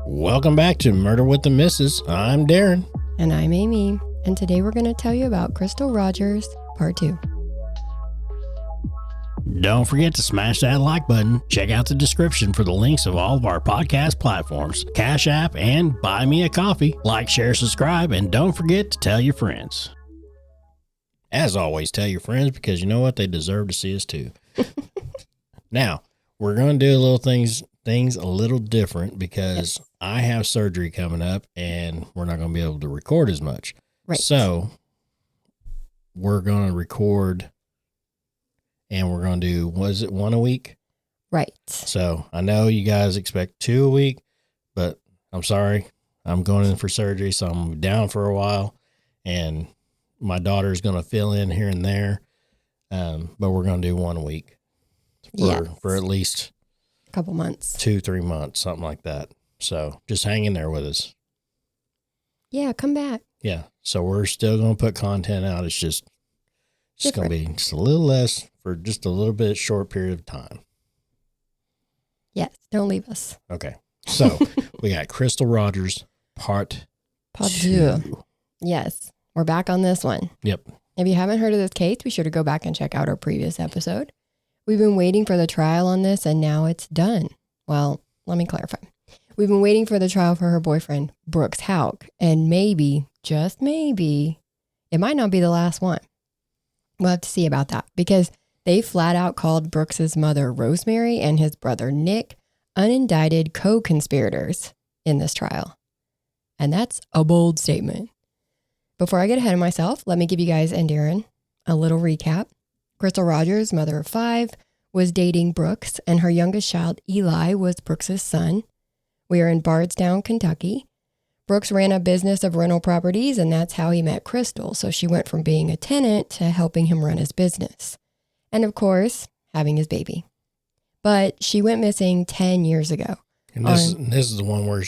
Welcome back to Murder with the Missus. I'm Darren. And I'm Amy. And today we're going to tell you about Crystal Rogers, Part 2. Don't forget to smash that like button. Check out the description for the links of all of our podcast platforms, Cash App, and Buy Me a Coffee. Like, share, subscribe, and don't forget to tell your friends. As always, tell your friends because you know what? They deserve to see us too. Now, we're going to do things a little different because I have surgery coming up and we're not going to be able to record as much. Right. So we're going to record and we're going to do, was it one a week? Right. So I know you guys expect 2 a week, but I'm sorry. I'm going in for surgery, so I'm down for a while and my daughter's going to fill in here and there. But we're going to do 1 a week for at least couple months, 2-3 months, something like that. So just hang in there with us. Yeah, come back. Yeah. So we're still going to put content out. It's just going to be just a little less for just a little bit short period of time. Yes. Don't leave us. Okay. So we got Crystal Rogers part 2. Yes. We're back on this one. Yep. If you haven't heard of this case, be sure to go back and check out our previous episode. We've been waiting for the trial on this, and now it's done. Well, let me clarify. We've been waiting for the trial for her boyfriend, Brooks Houck, and maybe, just maybe, it might not be the last one. We'll have to see about that because they flat out called Brooks's mother, Rosemary, and his brother, Nick, unindicted co-conspirators in this trial. And that's a bold statement. Before I get ahead of myself, let me give you guys and Darren a little recap. Crystal Rogers, mother of 5, was dating Brooks, and her youngest child, Eli, was Brooks's son. We are in Bardstown, Kentucky. Brooks ran a business of rental properties, and that's how he met Crystal. So she went from being a tenant to helping him run his business. And of course, having his baby. But she went missing 10 years ago. And this is the one where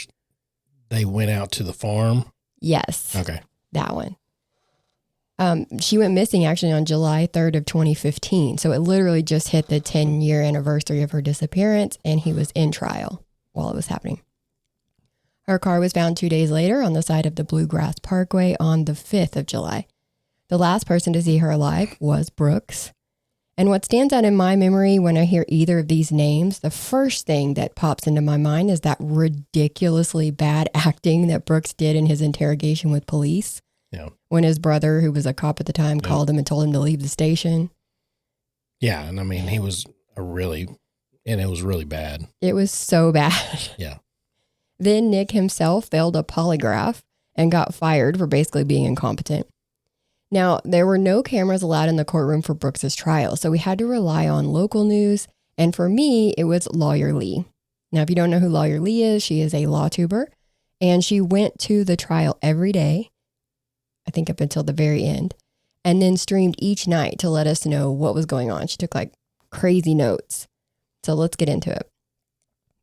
they went out to the farm? Yes. Okay. That one. She went missing actually on July 3rd of 2015. So it literally just hit the 10-year anniversary of her disappearance, and he was in trial while it was happening. Her car was found 2 days later on the side of the Bluegrass Parkway on the 5th of July. The last person to see her alive was Brooks. And what stands out in my memory when I hear either of these names, the first thing that pops into my mind is that ridiculously bad acting that Brooks did in his interrogation with police. Yeah. When his brother, who was a cop at the time, called him and told him to leave the station. Yeah. And I mean, it was really bad. It was so bad. Yeah. Then Nick himself failed a polygraph and got fired for basically being incompetent. Now, there were no cameras allowed in the courtroom for Brooks's trial, so we had to rely on local news. And for me, it was Lawyer Lee. Now, if you don't know who Lawyer Lee is, she is a law tuber, and she went to the trial every day, I think up until the very end, and then streamed each night to let us know what was going on. She took like crazy notes. So let's get into it.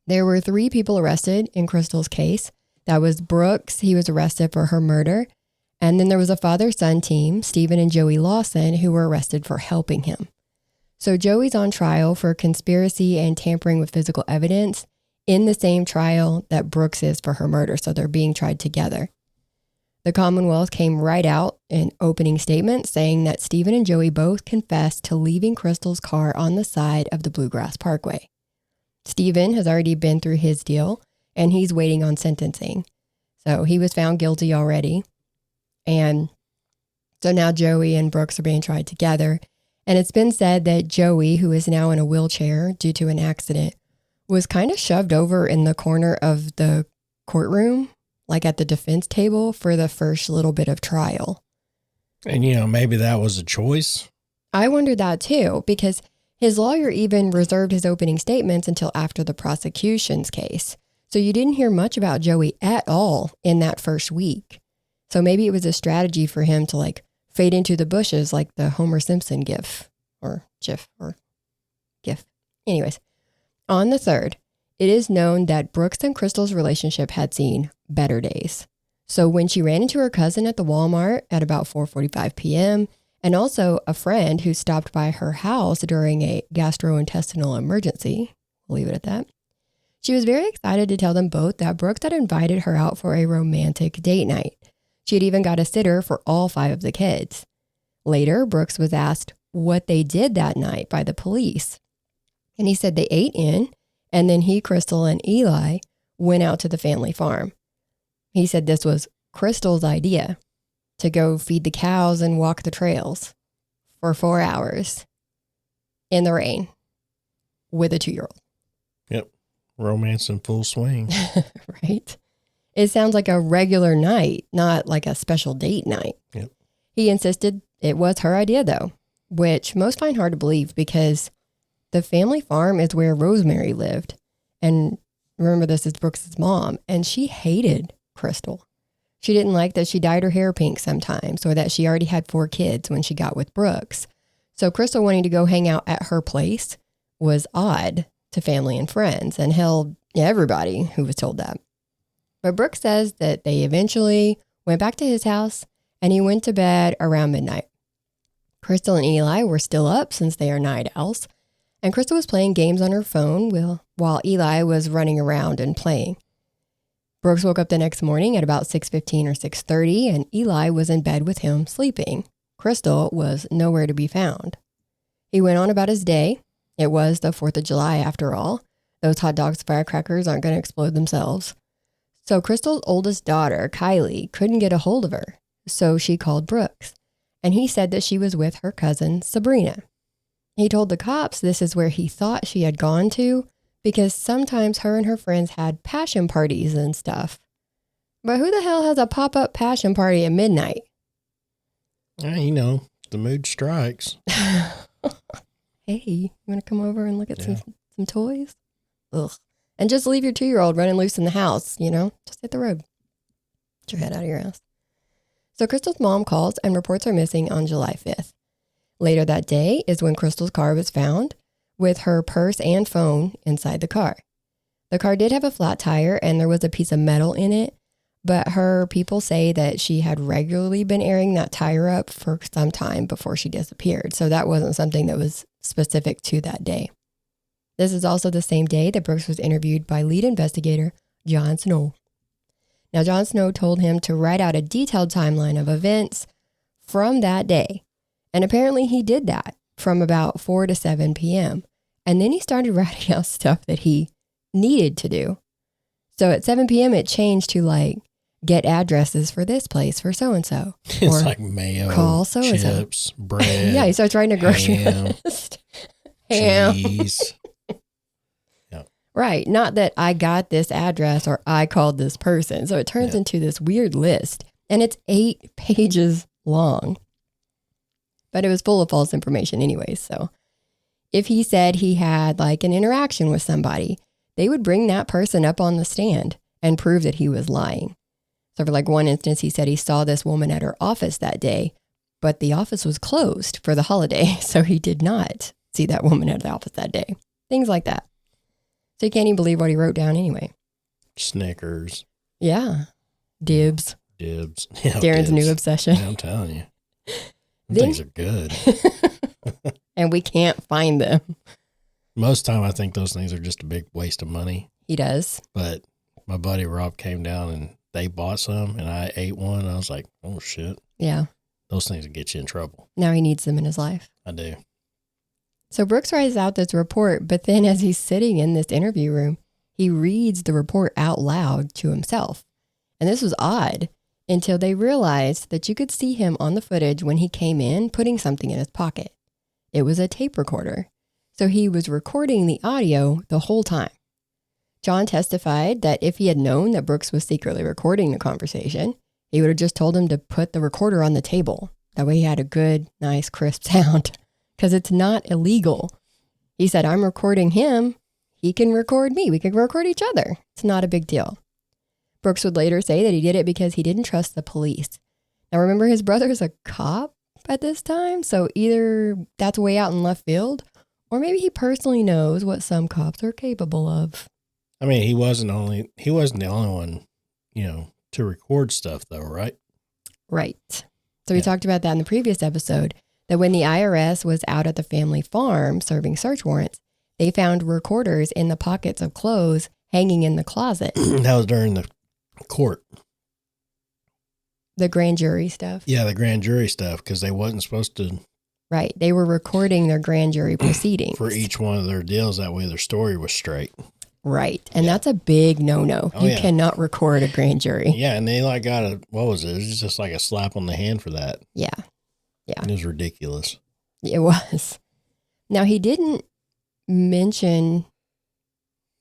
There were 3 people arrested in Crystal's case. That was Brooks. He was arrested for her murder. And then there was a father-son team, Stephen and Joey Lawson, who were arrested for helping him. So Joey's on trial for conspiracy and tampering with physical evidence in the same trial that Brooks is for her murder. So they're being tried together. The Commonwealth came right out in opening statements saying that Stephen and Joey both confessed to leaving Crystal's car on the side of the Bluegrass Parkway. Stephen has already been through his deal, and he's waiting on sentencing. So he was found guilty already. And so now Joey and Brooks are being tried together. And it's been said that Joey, who is now in a wheelchair due to an accident, was kind of shoved over in the corner of the courtroom, like at the defense table for the first little bit of trial. And, maybe that was a choice. I wondered that too, because his lawyer even reserved his opening statements until after the prosecution's case. So you didn't hear much about Joey at all in that first week. So maybe it was a strategy for him to like fade into the bushes like the Homer Simpson gif or GIF or GIF. Anyways, on the 3rd, it is known that Brooks and Crystal's relationship had seen better days. So when she ran into her cousin at the Walmart at about 4:45 p.m., and also a friend who stopped by her house during a gastrointestinal emergency, we'll leave it at that, She was very excited to tell them both that Brooks had invited her out for a romantic date night. She had even got a sitter for all 5 of the kids. Later, Brooks was asked what they did that night by the police. And he said they ate in, and then he, Crystal, and Eli went out to the family farm. He said this was Crystal's idea, to go feed the cows and walk the trails for 4 hours in the rain with a 2-year-old. Yep. Romance in full swing. Right? It sounds like a regular night, not like a special date night. Yep. He insisted it was her idea, though, which most find hard to believe because the family farm is where Rosemary lived. And remember, this is Brooks's mom, and she hated Crystal. She didn't like that she dyed her hair pink sometimes, or that she already had 4 kids when she got with Brooks. So Crystal wanting to go hang out at her place was odd to family and friends, and hell, everybody who was told that. But Brooks says that they eventually went back to his house, and he went to bed around midnight. Crystal and Eli were still up since they are night owls, and Crystal was playing games on her phone while Eli was running around and playing. Brooks woke up the next morning at about 6:15 or 6:30, and Eli was in bed with him sleeping. Crystal was nowhere to be found. He went on about his day. It was the 4th of July after all. Those hot dogs and firecrackers aren't going to explode themselves. So Crystal's oldest daughter, Kylie, couldn't get a hold of her. So she called Brooks, and he said that she was with her cousin, Sabrina. He told the cops this is where he thought she had gone to, because sometimes her and her friends had passion parties and stuff. But who the hell has a pop-up passion party at midnight? The mood strikes. Hey, you want to come over and look at some toys? Ugh. And just leave your 2-year-old running loose in the house, just hit the road. Get your head out of your ass. So Crystal's mom calls and reports her missing on July 5th. Later that day is when Crystal's car was found, with her purse and phone inside the car. The car did have a flat tire and there was a piece of metal in it, but her people say that she had regularly been airing that tire up for some time before she disappeared. So that wasn't something that was specific to that day. This is also the same day that Brooks was interviewed by lead investigator John Snow. Now, John Snow told him to write out a detailed timeline of events from that day. And apparently he did that from about 4 to 7 p.m. And then he started writing out stuff that he needed to do. So at 7 p.m. it changed to get addresses for this place for so-and-so. It's like mayo, call so-and-so. chips, bread. Yeah, he starts writing a grocery list. Ham. Cheese. Right. Not that I got this address or I called this person. So it turns into this weird list. And it's 8 pages long. But it was full of false information anyways. So if he said he had an interaction with somebody, they would bring that person up on the stand and prove that he was lying. So for one instance, he said he saw this woman at her office that day, but the office was closed for the holiday. So he did not see that woman at the office that day. Things like that. So you can't even believe what he wrote down anyway. Snickers. Yeah. Dibs. Yeah, Darren's new obsession. Yeah, I'm telling you. Things are good. And we can't find them. Most time I think those things are just a big waste of money. He does. But my buddy Rob came down and they bought some and I ate one. And I was like, oh shit. Yeah. Those things will get you in trouble. Now he needs them in his life. I do. So Brooks writes out this report, but then as he's sitting in this interview room, he reads the report out loud to himself. And this was odd until they realized that you could see him on the footage when he came in putting something in his pocket. It was a tape recorder. So he was recording the audio the whole time. John testified that if he had known that Brooks was secretly recording the conversation, he would have just told him to put the recorder on the table. That way he had a good, nice, crisp sound. Because it's not illegal. He said, I'm recording him. He can record me. We can record each other. It's not a big deal. Brooks would later say that he did it because he didn't trust the police. Now, remember, his brother's a cop at this time. So either that's way out in left field, or maybe he personally knows what some cops are capable of. I mean, he wasn't the only one, to record stuff though, right? Right. So we talked about that in the previous episode. That when the IRS was out at the family farm serving search warrants, they found recorders in the pockets of clothes hanging in the closet. That was during the court. The grand jury stuff. Yeah, the grand jury stuff, because they wasn't supposed to. Right. They were recording their grand jury proceedings. For each one of their deals, that way their story was straight. Right. And that's a big no-no. You cannot record a grand jury. Yeah, and they got what was it? It was just like a slap on the hand for that. Yeah. Yeah. It was ridiculous. It was. Now, he didn't mention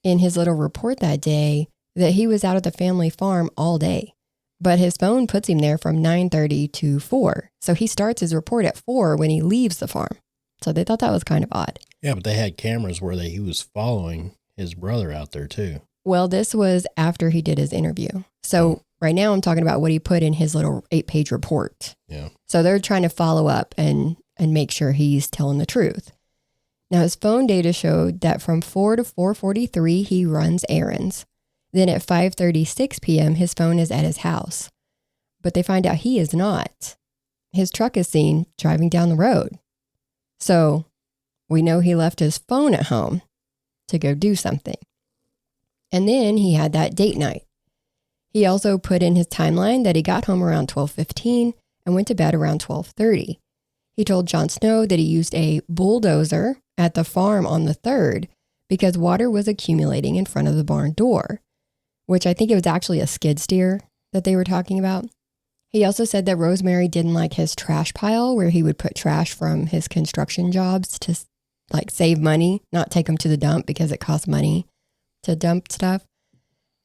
in his little report that day that he was out at the family farm all day. But his phone puts him there from 9:30 to 4. So he starts his report at 4 when he leaves the farm. So they thought that was kind of odd. Yeah, but they had cameras where he was following his brother out there too. Well, this was after he did his interview. So right now I'm talking about what he put in his little 8-page report. Yeah. So they're trying to follow up and make sure he's telling the truth. Now his phone data showed that from 4 to 4:43 he runs errands. Then at 5:36 p.m., his phone is at his house. But they find out he is not. His truck is seen driving down the road. So we know he left his phone at home to go do something. And then he had that date night. He also put in his timeline that he got home around 12:15 and went to bed around 12:30. He told Jon Snow that he used a bulldozer at the farm on the 3rd because water was accumulating in front of the barn door, which I think it was actually a skid steer that they were talking about. He also said that Rosemary didn't like his trash pile where he would put trash from his construction jobs to like save money, not take them to the dump because it costs money to dump stuff.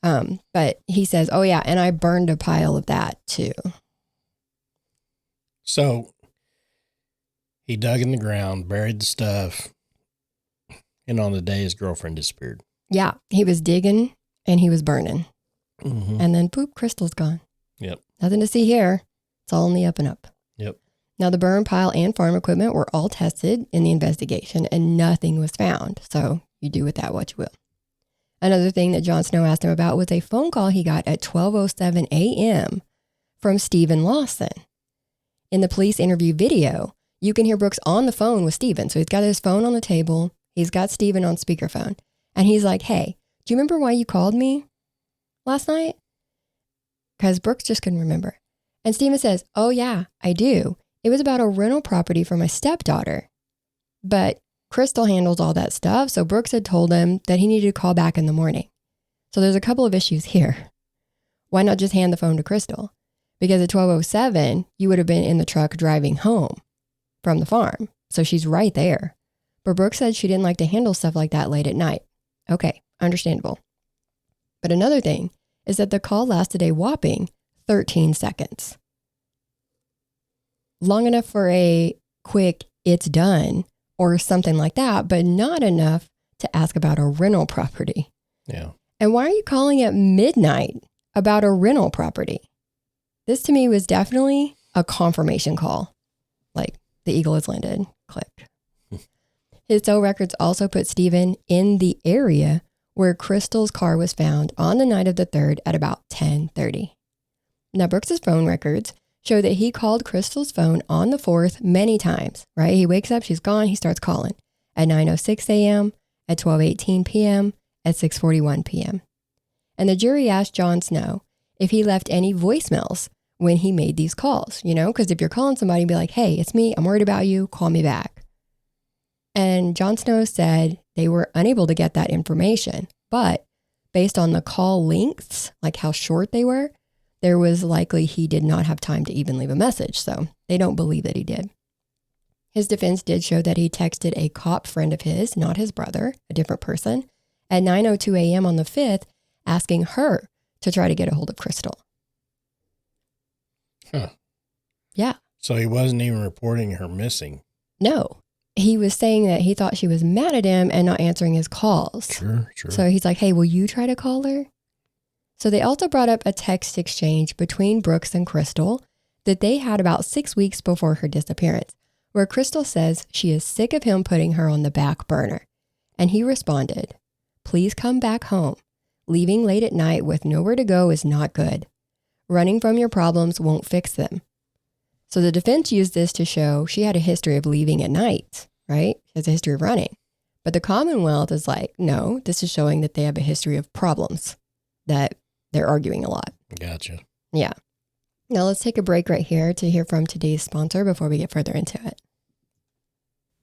But he says, oh yeah, and I burned a pile of that too. So he dug in the ground, buried the stuff, and on the day his girlfriend disappeared. Yeah, he was digging and he was burning. Mm-hmm. And then poop, Crystal's gone. Yep. Nothing to see here. It's all in the up and up. Yep. Now the burn pile and farm equipment were all tested in the investigation and nothing was found. So you do with that what you will. Another thing that Jon Snow asked him about was a phone call he got at 12:07 a.m. from Stephen Lawson. In the police interview video, you can hear Brooks on the phone with Stephen. So he's got his phone on the table. He's got Stephen on speakerphone. And he's like, hey, do you remember why you called me last night? Because Brooks just couldn't remember. And Stephen says, oh yeah, I do. It was about a rental property for my stepdaughter. But Crystal handles all that stuff. So Brooks had told him that he needed to call back in the morning. So there's a couple of issues here. Why not just hand the phone to Crystal? Because at 12:07, you would have been in the truck driving home from the farm. So she's right there. But Brooks said she didn't like to handle stuff like that late at night. Okay, understandable. But another thing is that the call lasted a whopping 13 seconds. Long enough for a quick, it's done, or something like that, but not enough to ask about a rental property. Yeah. And why are you calling at midnight about a rental property? This to me was definitely a confirmation call. Like, the eagle has landed. Click. His tow records also put Stephen in the area where Crystal's car was found on the night of the 3rd at about 10:30. Now, Brooks's phone records show that he called Crystal's phone on the 4th many times, right? He wakes up, she's gone, he starts calling at 9:06 a.m., at 12:18 p.m., at 6:41 p.m. And the jury asked Jon Snow if he left any voicemails when he made these calls, you know, because if you're calling somebody and be like, hey, it's me, I'm worried about you, call me back. And Jon Snow said they were unable to get that information, but based on the call lengths, like how short they were, there was likely he did not have time to even leave a message. So they don't believe that he did. His defense did show that he texted a cop friend of his, not his brother, a different person, at 9:02 a.m. on the 5th, asking her to try to get a hold of Crystal. Huh. Yeah. So he wasn't even reporting her missing. No. He was saying that he thought she was mad at him and not answering his calls. Sure. So he's like, hey, will you try to call her? So they also brought up a text exchange between Brooks and Crystal that they had about 6 weeks before her disappearance, where Crystal says she is sick of him putting her on the back burner. And he responded, please come back home. Leaving late at night with nowhere to go is not good. Running from your problems won't fix them. So the defense used this to show she had a history of leaving at night, right? She has a history of running. But the Commonwealth is like, no, this is showing that they have a history of problems, that they're arguing a lot. Gotcha. Yeah. Now let's take a break right here to hear from today's sponsor before we get further into it.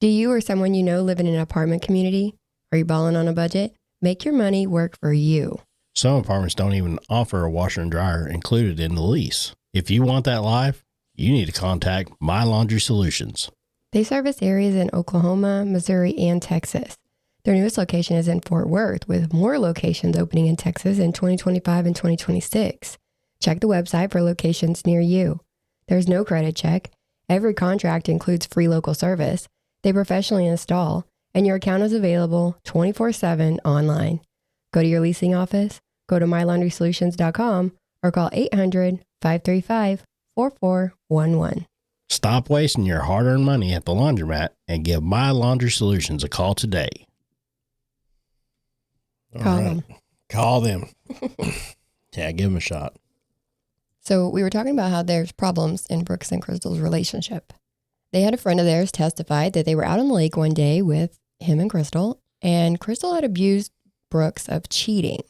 Do you or someone you know live in an apartment community? Are you balling on a budget? Make your money work for you. Some apartments don't even offer a washer and dryer included in the lease. If you want that life, you need to contact My Laundry Solutions. They service areas in Oklahoma, Missouri, and Texas. Their newest location is in Fort Worth, with more locations opening in Texas in 2025 and 2026. Check the website for locations near you. There's no credit check. Every contract includes free local service. They professionally install, and your account is available 24/7 online. Go to your leasing office, go to mylaundrysolutions.com, or call 800-535-4411. Stop wasting your hard-earned money at the laundromat and give My Laundry Solutions a call today. Call them. Call them. Yeah, give them a shot. So we were talking about how there's problems in Brooks and Crystal's relationship. They had a friend of theirs testify that they were out on the lake one day with him and Crystal had abused Brooks of cheating.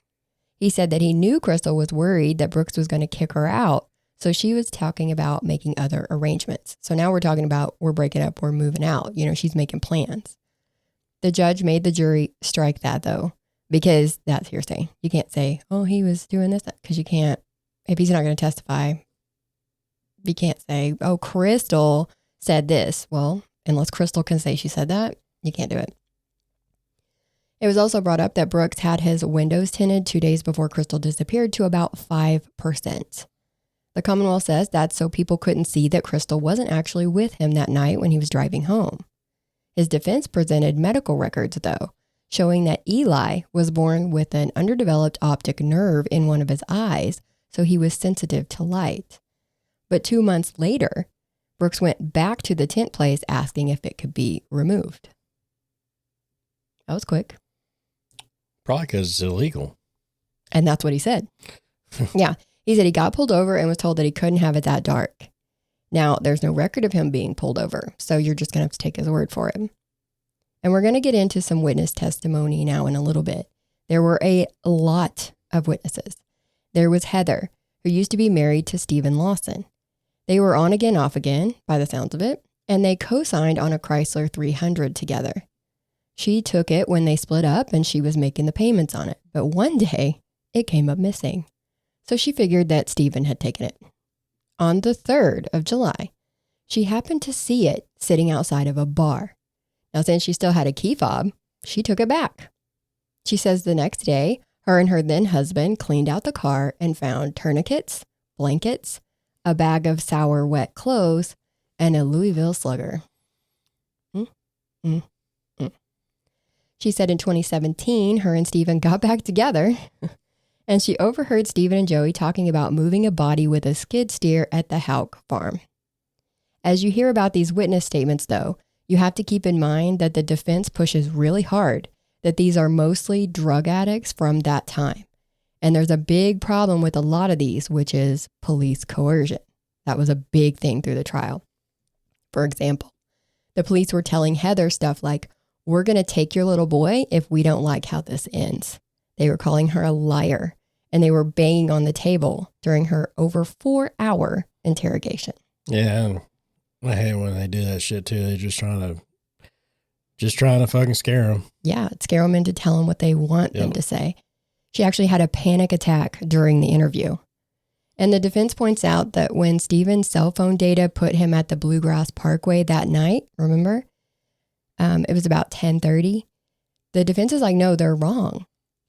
He said that he knew Crystal was worried that Brooks was going to kick her out, so she was talking about making other arrangements. So now we're talking about we're breaking up, we're moving out. You know, she's making plans. The judge made the jury strike that, though, because that's hearsay. You can't say, oh, he was doing this, because you can't. If he's not going to testify, you can't say, oh, Crystal said this. Well, unless Crystal can say she said that, you can't do it. It was also brought up that Brooks had his windows tinted 2 days before Crystal disappeared to about 5%. The Commonwealth says that's so people couldn't see that Crystal wasn't actually with him that night when he was driving home. His defense presented medical records, though, showing that Eli was born with an underdeveloped optic nerve in one of his eyes, so he was sensitive to light. But 2 months later, Brooks went back to the tent place asking if it could be removed. That was quick. Probably because it's illegal. And that's what he said. Yeah. He said he got pulled over and was told that he couldn't have it that dark. Now, there's no record of him being pulled over, so you're just going to have to take his word for it. And we're going to get into some witness testimony now in a little bit. There were a lot of witnesses. There was Heather, who used to be married to Stephen Lawson. They were on again, off again, by the sounds of it, and they co-signed on a Chrysler 300 together. She took it when they split up and she was making the payments on it. But one day, it came up missing. So she figured that Stephen had taken it. On the 3rd of July, she happened to see it sitting outside of a bar. Now, since she still had a key fob, she took it back. She says the next day, her and her then husband cleaned out the car and found tourniquets, blankets, a bag of sour wet clothes, and a Louisville Slugger. She said in 2017, her and Stephen got back together, and she overheard Stephen and Joey talking about moving a body with a skid steer at the Houck farm. As you hear about these witness statements, though, you have to keep in mind that the defense pushes really hard that these are mostly drug addicts from that time. And there's a big problem with a lot of these, which is police coercion. That was a big thing through the trial. For example, the police were telling Heather stuff like, we're going to take your little boy if we don't like how this ends. They were calling her a liar, and they were banging on the table during her over 4-hour interrogation. Yeah, I hate when they do that shit too. They're just trying to fucking scare them. Yeah, scare them into telling what they want them to say. She actually had a panic attack during the interview. And the defense points out that when Stephen's cell phone data put him at the Bluegrass Parkway that night, remember? It was about 10:30. The defense is like, no, they're wrong.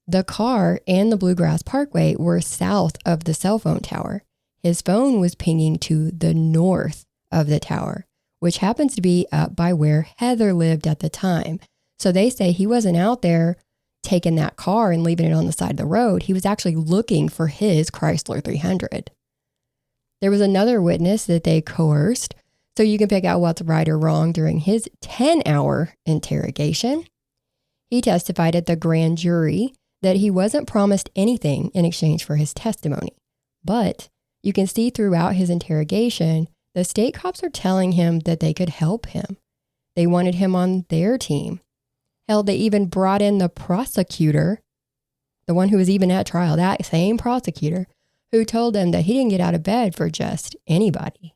The car and the Bluegrass Parkway were south of the cell phone tower. His phone was pinging to the north of the tower, which happens to be up by where Heather lived at the time. So they say he wasn't out there taking that car and leaving it on the side of the road. He was actually looking for his Chrysler 300. There was another witness that they coerced, so you can pick out what's right or wrong during his 10-hour interrogation. He testified at the grand jury that he wasn't promised anything in exchange for his testimony. But you can see throughout his interrogation, the state cops are telling him that they could help him. They wanted him on their team. Hell, they even brought in the prosecutor, the one who was even at trial, that same prosecutor, who told them that he didn't get out of bed for just anybody.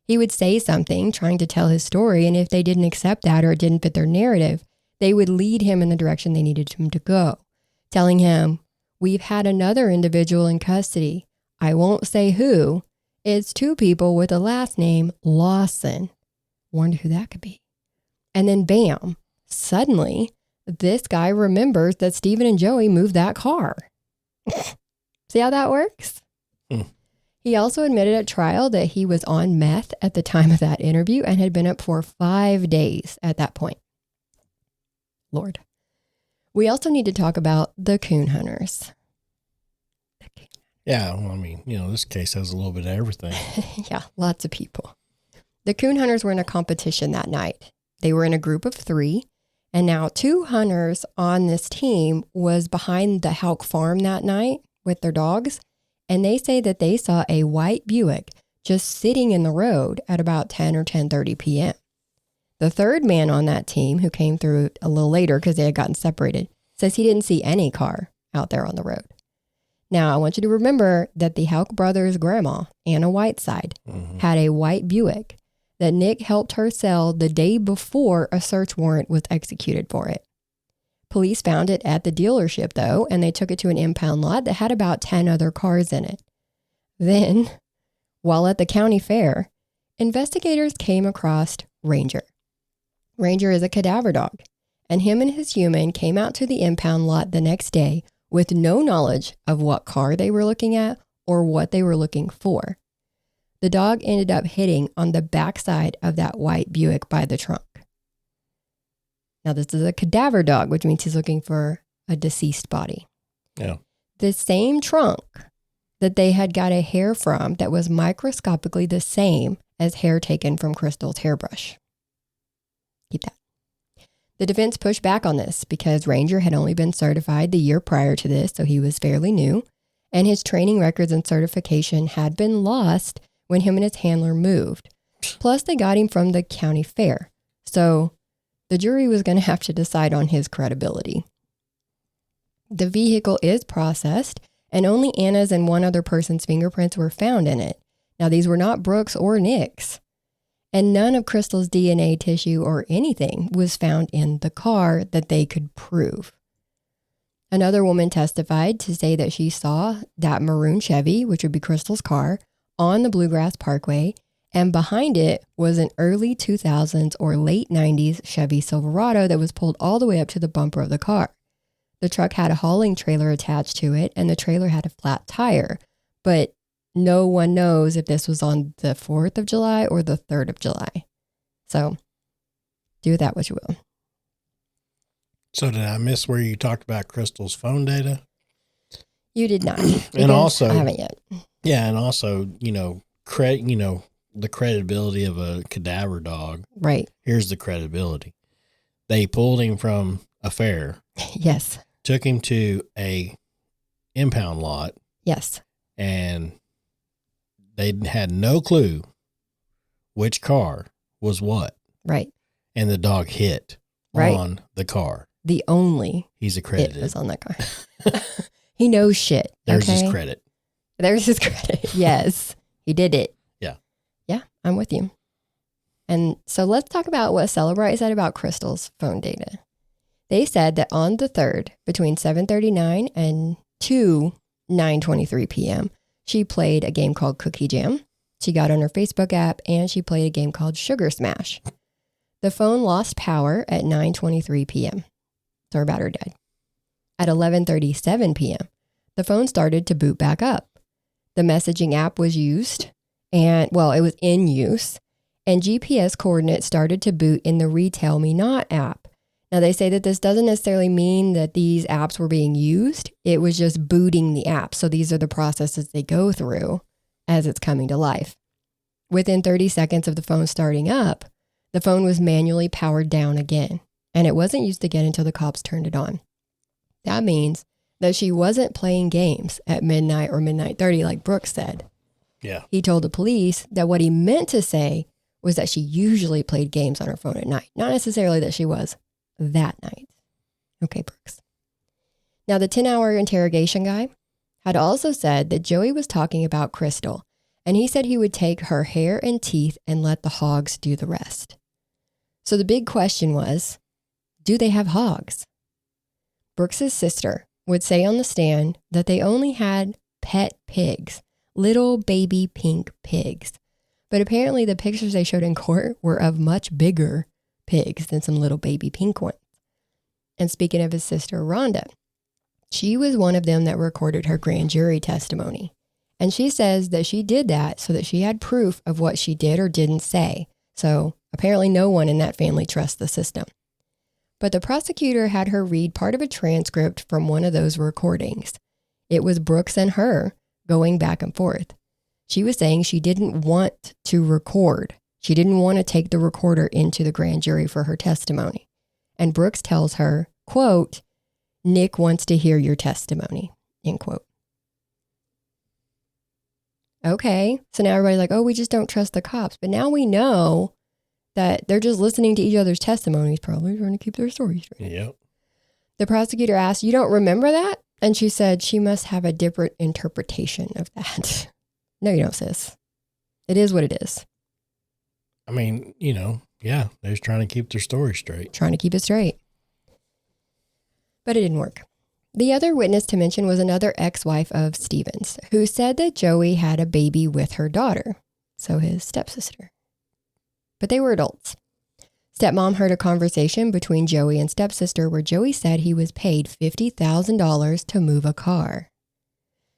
He would say something trying to tell his story, and if they didn't accept that or it didn't fit their narrative, they would lead him in the direction they needed him to go, telling him, "We've had another individual in custody. I won't say who. It's 2 people with the last name Lawson." Wonder who that could be. And then bam, suddenly this guy remembers that Stephen and Joey moved that car. See how that works? He also admitted at trial that he was on meth at the time of that interview and had been up for 5 days at that point. Lord. We also need to talk about the coon hunters. Yeah, well, I mean, this case has a little bit of everything. Yeah, lots of people. The coon hunters were in a competition that night. They were in a group of 3, and now 2 hunters on this team was behind the Houck farm that night with their dogs, and they say that they saw a white Buick just sitting in the road at about 10 or 10:30 p.m. The 3rd man on that team, who came through a little later because they had gotten separated, says he didn't see any car out there on the road. Now, I want you to remember that the Houck brothers' grandma, Anna Whiteside, had a white Buick that Nick helped her sell the day before a search warrant was executed for it. Police found it at the dealership, though, and they took it to an impound lot that had about 10 other cars in it. Then, while at the county fair, investigators came across Ranger. Ranger is a cadaver dog, and him and his human came out to the impound lot the next day with no knowledge of what car they were looking at or what they were looking for. The dog ended up hitting on the backside of that white Buick by the trunk. Now, this is a cadaver dog, which means he's looking for a deceased body. Yeah. The same trunk that they had got a hair from that was microscopically the same as hair taken from Crystal's hairbrush. Keep that. The defense pushed back on this because Ranger had only been certified the year prior to this, so he was fairly new, and his training records and certification had been lost when him and his handler moved. Plus, they got him from the county fair, so the jury was going to have to decide on his credibility. The vehicle is processed, and only Anna's and one other person's fingerprints were found in it. Now, these were not Brooks or Nick's. And none of Crystal's DNA tissue or anything was found in the car that they could prove. Another woman testified to say that she saw that maroon Chevy, which would be Crystal's car, on the Bluegrass Parkway, and behind it was an early 2000s or late 90s Chevy Silverado that was pulled all the way up to the bumper of the car. The truck had a hauling trailer attached to it, and the trailer had a flat tire, but no one knows if this was on the 4th of July or the 3rd of July. So do with that what you will. So did I miss where you talked about Crystal's phone data? You did not. And also, I haven't yet. Yeah. And also, the credibility of a cadaver dog. Right. Here's the credibility. They pulled him from a fair. Yes. Took him to a impound lot. Yes. And they had no clue which car was what. Right. And the dog hit on the car. The only he's accredited. It was on that car. He knows shit. There's his credit. There's his credit. Yes. He did it. Yeah. Yeah, I'm with you. And so let's talk about what Celebrite said about Crystal's phone data. They said that on the 3rd, between 7:39 and 9:23 p.m., she played a game called Cookie Jam. She got on her Facebook app and she played a game called Sugar Smash. The phone lost power at 9:23 p.m. So her battery died. At 11:37 p.m., the phone started to boot back up. The messaging app was used it was in use, and GPS coordinates started to boot in the Retail Me Not app. Now, they say that this doesn't necessarily mean that these apps were being used. It was just booting the app. So these are the processes they go through as it's coming to life. Within 30 seconds of the phone starting up, the phone was manually powered down again, and it wasn't used again until the cops turned it on. That means that she wasn't playing games at midnight or midnight 30 like Brooks said. Yeah. He told the police that what he meant to say was that she usually played games on her phone at night, not necessarily that she was that night. Okay, Brooks. Now, the 10-hour interrogation guy had also said that Joey was talking about Crystal, and he said he would take her hair and teeth and let the hogs do the rest. So the big question was, do they have hogs? Brooks's sister would say on the stand that they only had pet pigs, little baby pink pigs. But apparently the pictures they showed in court were of much bigger pigs than some little baby pink ones. And speaking of his sister, Rhonda, she was one of them that recorded her grand jury testimony. And she says that she did that so that she had proof of what she did or didn't say. So apparently no one in that family trusts the system. But the prosecutor had her read part of a transcript from one of those recordings. It was Brooks and her going back and forth. She was saying she didn't want to record. She didn't want to take the recorder into the grand jury for her testimony. And Brooks tells her, quote, "Nick wants to hear your testimony," end quote. Okay, so now everybody's like, oh, we just don't trust the cops. But now we know that they're just listening to each other's testimonies, probably trying to keep their story straight. Yep. The prosecutor asked, "You don't remember that?" And she said she must have a different interpretation of that. No, you don't, sis. It is what it is. I mean, yeah, they're just trying to keep their story straight. Trying to keep it straight. But it didn't work. The other witness to mention was another ex-wife of Stevens, who said that Joey had a baby with her daughter, so his stepsister. But they were adults. Stepmom heard a conversation between Joey and stepsister where Joey said he was paid $50,000 to move a car.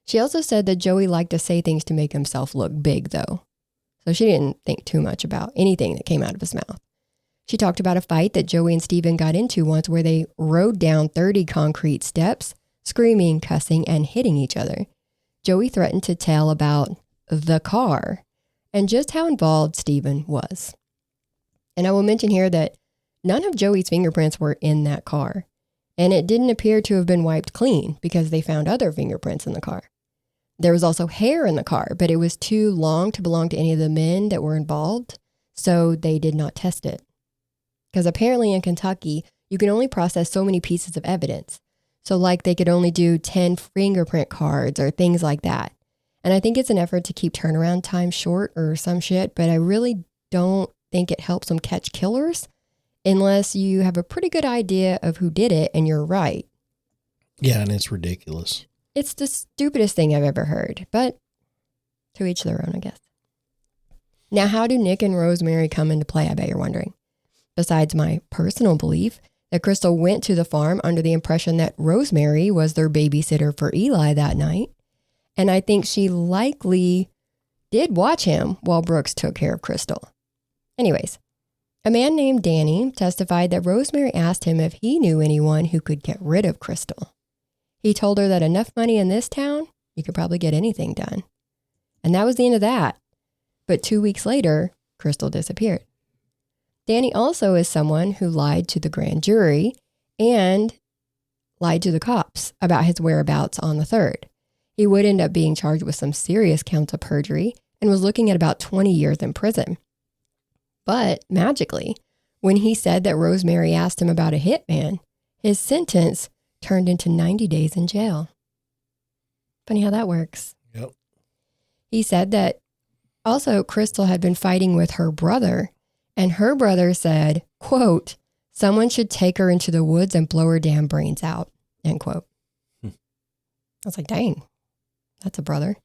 She also said that Joey liked to say things to make himself look big, though. So she didn't think too much about anything that came out of his mouth. She talked about a fight that Joey and Steven got into once where they rode down 30 concrete steps, screaming, cussing, and hitting each other. Joey threatened to tell about the car and just how involved Steven was. And I will mention here that none of Joey's fingerprints were in that car. And it didn't appear to have been wiped clean because they found other fingerprints in the car. There was also hair in the car, but it was too long to belong to any of the men that were involved, so they did not test it. Because apparently in Kentucky, you can only process so many pieces of evidence. So like they could only do 10 fingerprint cards or things like that. And I think it's an effort to keep turnaround time short or some shit, but I really don't think it helps them catch killers unless you have a pretty good idea of who did it and you're right. Yeah, and it's ridiculous. It's the stupidest thing I've ever heard, but to each their own, I guess. Now, how do Nick and Rosemary come into play, I bet you're wondering? Besides my personal belief that Crystal went to the farm under the impression that Rosemary was their babysitter for Eli that night, and I think she likely did watch him while Brooks took care of Crystal. Anyways, a man named Danny testified that Rosemary asked him if he knew anyone who could get rid of Crystal. He told her that enough money in this town, you could probably get anything done. And that was the end of that. But 2 weeks later, Crystal disappeared. Danny also is someone who lied to the grand jury and lied to the cops about his whereabouts on the 3rd. He would end up being charged with some serious counts of perjury and was looking at about 20 years in prison. But magically, when he said that Rosemary asked him about a hitman, his sentence turned into 90 days in jail. Funny how that works. Yep. He said that also Crystal had been fighting with her brother, and her brother said, quote, "Someone should take her into the woods and blow her damn brains out," end quote. I was like, dang, that's a brother.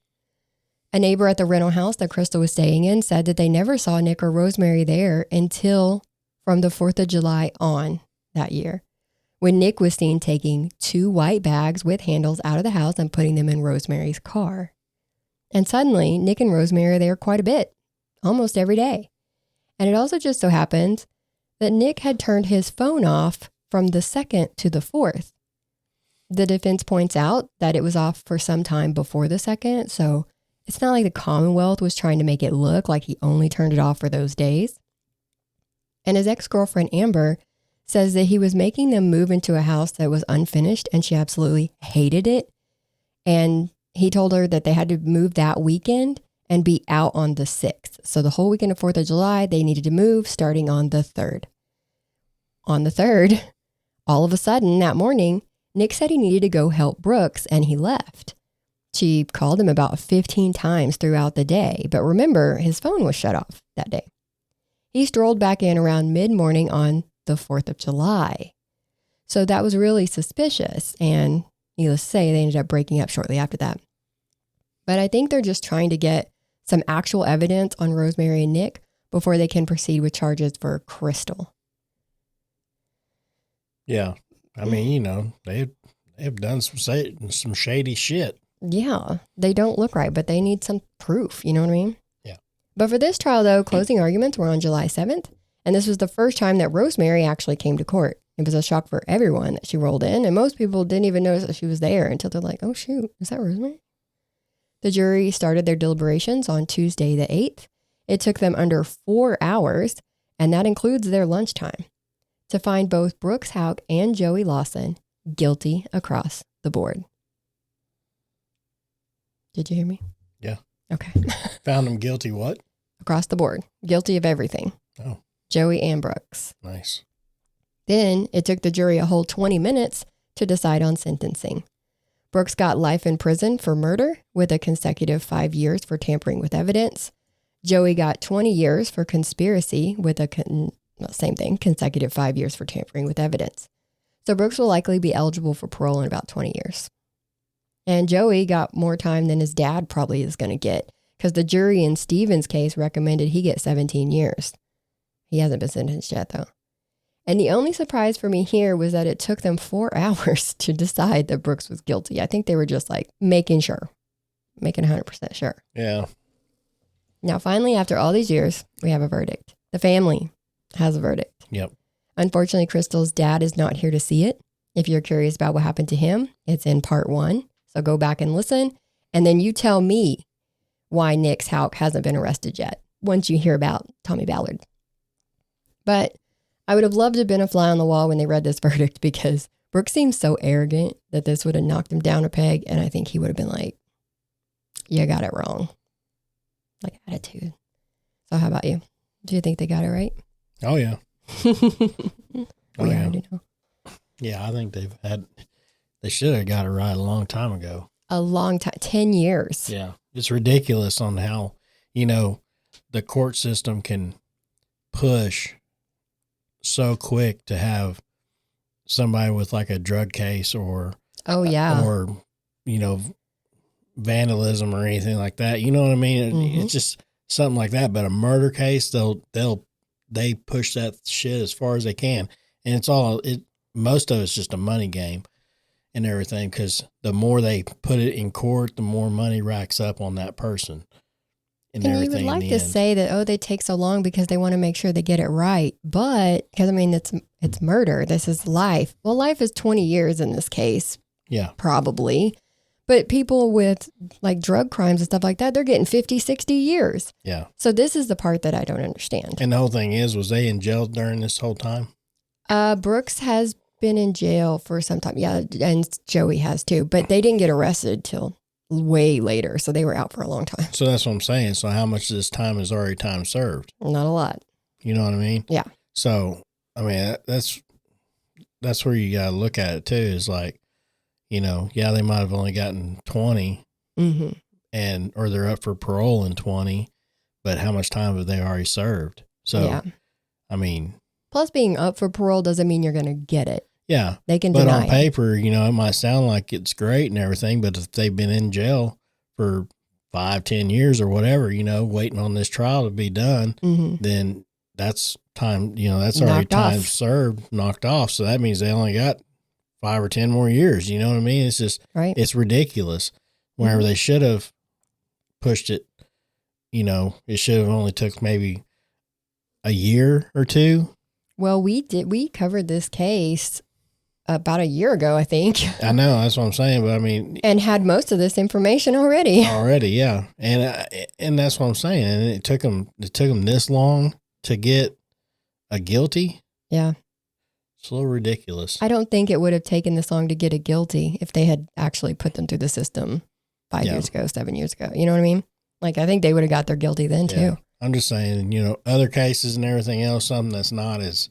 A neighbor at the rental house that Crystal was staying in said that they never saw Nick or Rosemary there until from the 4th of July on that year, when Nick was seen taking 2 white bags with handles out of the house and putting them in Rosemary's car. And suddenly, Nick and Rosemary are there quite a bit, almost every day. And it also just so happens that Nick had turned his phone off from the 2nd to the 4th. The defense points out that it was off for some time before the 2nd, so it's not like the Commonwealth was trying to make it look like he only turned it off for those days. And his ex-girlfriend, Amber, says that he was making them move into a house that was unfinished and she absolutely hated it. And he told her that they had to move that weekend and be out on the 6th. So the whole weekend of 4th of July, they needed to move starting on the 3rd. On the 3rd, All of a sudden that morning, Nick said he needed to go help Brooks and he left. She called him about 15 times throughout the day, but remember, his phone was shut off that day. He strolled back in around mid-morning on the 4th of July. So that was really suspicious, and needless to say, they ended up breaking up shortly after that. But I think they're just trying to get some actual evidence on Rosemary and Nick before they can proceed with charges for Crystal. Yeah. I mean, you know, they've done some shady shit. Yeah, they don't look right, but they need some proof. You know what I mean? Yeah. But for this trial, though, closing arguments were on July 7th, and this was the first time that Rosemary actually came to court. It was a shock for everyone that she rolled in, and most people didn't even notice that she was there until they're like, oh, shoot, is that Rosemary? The jury started their deliberations on Tuesday the 8th. It took them under 4 hours, and that includes their lunchtime, to find both Brooks Houck and Joey Lawson guilty across the board. Did you hear me? Yeah. Okay. Found them guilty what? Across the board. Guilty of everything. Oh. Joey and Brooks. Nice. Then it took the jury a whole 20 minutes to decide on sentencing. Brooks got life in prison for murder with a consecutive 5 years for tampering with evidence. Joey got 20 years for conspiracy with a same thing, consecutive 5 years for tampering with evidence. So Brooks will likely be eligible for parole in about 20 years. And Joey got more time than his dad probably is going to get because the jury in Stephen's case recommended he get 17 years. He hasn't been sentenced yet, though. And the only surprise for me here was that it took them 4 hours to decide that Brooks was guilty. I think they were just like making 100% sure. Yeah. Now, finally, after all these years, we have a verdict. The family has a verdict. Yep. Unfortunately, Crystal's dad is not here to see it. If you're curious about what happened to him, it's in part 1. So go back and listen, and then you tell me why Nick's Houck hasn't been arrested yet once you hear about Tommy Ballard. But I would have loved to have been a fly on the wall when they read this verdict because Brooks seems so arrogant that this would have knocked him down a peg, and I think he would have been like, you got it wrong. Like attitude. So how about you? Do you think they got it right? Oh, yeah. We already know. Yeah, I think they should have got it right a long time ago. A long time, 10 years. Yeah. It's ridiculous on how, you know, the court system can push so quick to have somebody with like a drug case or, or, you know, vandalism or anything like that. You know what I mean? Mm-hmm. It's just something like that. But a murder case, they push that shit as far as they can. And most of it's just a money game and everything, because the more they put it in court, the more money racks up on that person. And you would like to say that, they take so long because they want to make sure they get it right. But, because I mean, it's murder. This is life. Well, life is 20 years in this case. Yeah. Probably. But people with like drug crimes and stuff like that, they're getting 50, 60 years. Yeah. So this is the part that I don't understand. And the whole thing was they in jail during this whole time? Brooks has been in jail for some time. Yeah, and Joey has too. But they didn't get arrested till way later. So they were out for a long time. So that's what I'm saying. So how much of this time is already time served? Not a lot. You know what I mean? Yeah. So, I mean, that's where you got to look at it too, is like, you know, yeah, they might have only gotten 20 or they're up for parole in 20, but how much time have they already served? So, yeah. I mean. Plus being up for parole doesn't mean you're going to get it. Yeah. They can deny it. But on it. paper, you know, it might sound like it's great and everything, but if they've been in jail for 5, 10 years or whatever, you know, waiting on this trial to be done, then that's time, you know, that's already time served, knocked off. So that means they only got 5 or 10 more years. You know what I mean? It's just, it's ridiculous. Whenever they should have pushed it, you know, it should have only took maybe a year or 2. Well, we covered this case about a year ago, I think. I know, that's what I'm saying, but I mean, and had most of this information already. Yeah, and that's what I'm saying. And it took them this long to get a guilty. Yeah, it's a little ridiculous. I don't think it would have taken this long to get a guilty if they had actually put them through the system 5 years ago, 7 years ago. You know what I mean? Like, I think they would have got their guilty then too. I'm just saying, you know, other cases and everything else, something that's not as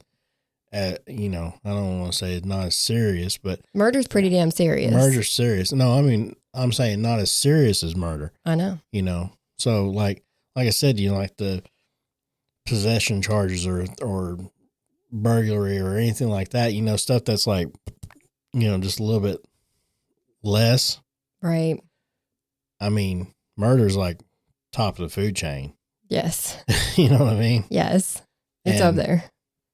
you know, I don't want to say it's not as serious, but Murder's pretty damn serious. Murder's serious. No, I mean, I'm saying not as serious as murder. I know. You know, so like I said, you know, like the possession charges or burglary or anything like that, you know, stuff that's like, you know, just a little bit less. Right. I mean, murder's like top of the food chain. Yes. You know what I mean? Yes. It's up there.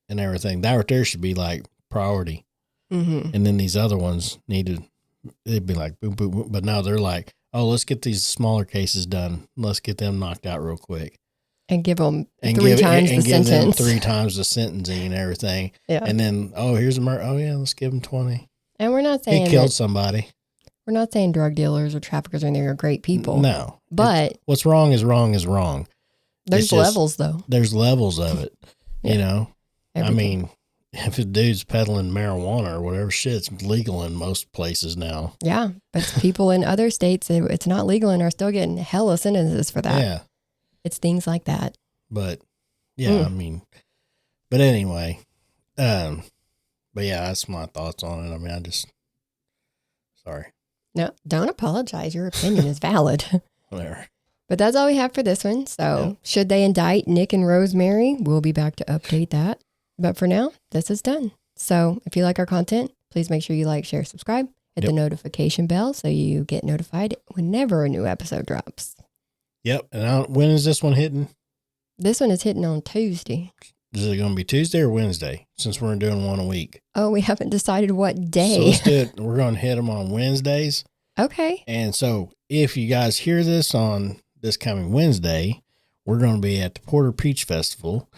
And everything. That right there should be like priority. Mm-hmm. And then these other ones they'd be like, boom, boom, boom. But now they're like, oh, let's get these smaller cases done. Let's get them knocked out real quick. And give them three times the sentence. Give them 3 times the sentencing and everything. Yeah. And then, oh, here's a murder. Oh, yeah, let's give him 20. And we're not saying he killed somebody. We're not saying drug dealers or traffickers or anything are great people. No. But what's wrong is wrong is wrong. There's levels, though. There's levels of it, yeah. You know? Everything. I mean, if a dude's peddling marijuana or whatever, shit, it's legal in most places now. Yeah, but people in other states, it's not legal and are still getting hella sentences for that. Yeah. It's things like that. But, yeah, I mean, but anyway, but yeah, that's my thoughts on it. I mean, sorry. No, don't apologize. Your opinion is valid. Whatever. But that's all we have for this one. So should they indict Nick and Rosemary, we'll be back to update that. But for now, this is done. So if you like our content, please make sure you like, share, subscribe, hit the notification bell so you get notified whenever a new episode drops. Yep. And when is this one hitting? This one is hitting on Tuesday. Is it going to be Tuesday or Wednesday since we're doing one a week? Oh, we haven't decided what day. So let's do it. We're going to hit them on Wednesdays. Okay. And so if you guys hear this on this coming Wednesday, we're going to be at the Porter Peach Festival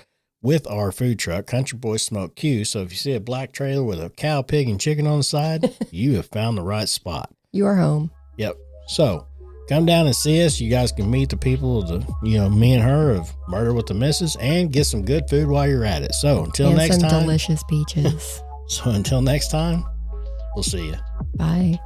with our food truck, Country Boy Smoke Q. So if you see a black trailer with a cow, pig, and chicken on the side, you have found the right spot. You are home. Yep. So come down and see us. You guys can meet the people me and her of Murder with the Missus and get some good food while you're at it. So until next time. Delicious peaches. So until next time, we'll see you. Bye.